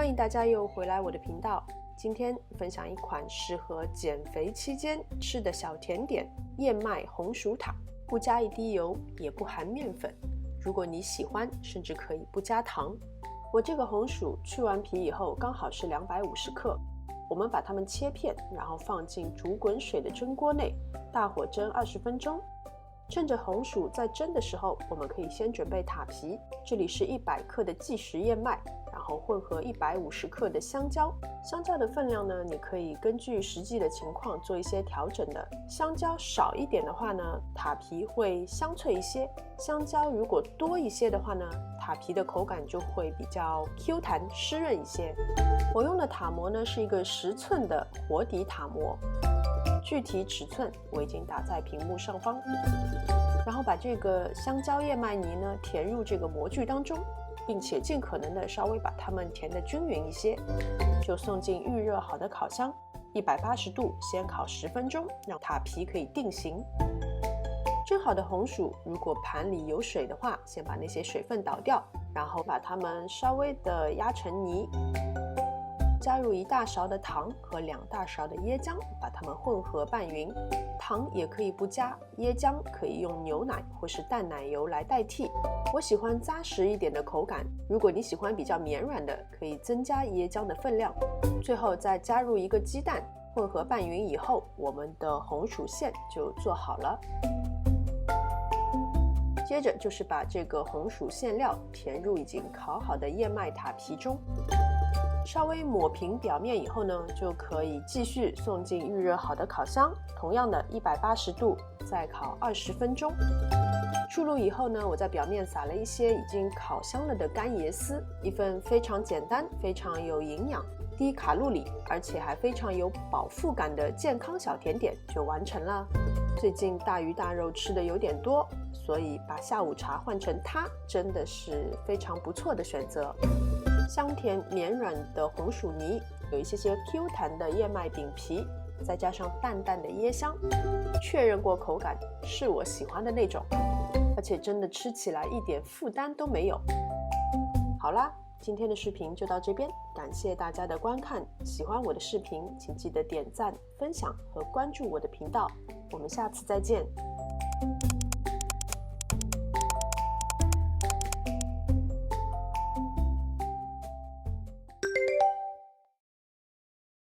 欢迎大家又回来我的频道。今天分享一款适合减肥期间吃的小甜点——燕麦红薯塔，不加一滴油，也不含面粉。如果你喜欢，甚至可以不加糖。我这个红薯去完皮以后，刚好是250克。我们把它们切片，然后放进煮滚水的蒸锅内，大火蒸20分钟。趁着红薯在蒸的时候，我们可以先准备塔皮。这里是100克的即食燕麦，然后混合150克的香蕉。香蕉的分量呢，你可以根据实际的情况做一些调整的。香蕉少一点的话呢，塔皮会香脆一些；香蕉如果多一些的话呢，塔皮的口感就会比较 Q 弹湿润一些。我用的塔模呢是一个10寸的活底塔模，具体尺寸我已经打在屏幕上方。然后把这个香蕉燕麦泥呢填入这个模具当中，并且尽可能的稍微把它们填得均匀一些，就送进预热好的烤箱，180度先烤10分钟，让塔皮可以定型。蒸好的红薯，如果盘里有水的话，先把那些水分倒掉，然后把它们稍微的压成泥，加入1大勺的糖和2大勺的椰浆，把它们混合拌匀。糖也可以不加，椰浆可以用牛奶或是淡奶油来代替。我喜欢扎实一点的口感，如果你喜欢比较绵软的，可以增加椰浆的分量。最后再加入1个鸡蛋，混合拌匀以后，我们的红薯馅就做好了。接着就是把这个红薯馅料填入已经烤好的燕麦塔皮中，稍微抹平表面以后呢，就可以继续送进预热好的烤箱，同样的180度再烤20分钟。出炉以后呢，我在表面撒了一些已经烤香了的干椰丝，一份非常简单、非常有营养、低卡路里，而且还非常有饱腹感的健康小甜点就完成了。最近大鱼大肉吃的有点多，所以把下午茶换成它，真的是非常不错的选择。香甜绵软的红薯泥，有一些 Q 弹的燕麦饼皮，再加上淡淡的椰香，确认过口感是我喜欢的那种，而且真的吃起来一点负担都没有。好啦，今天的视频就到这边，感谢大家的观看。喜欢我的视频，请记得点赞、分享和关注我的频道。我们下次再见。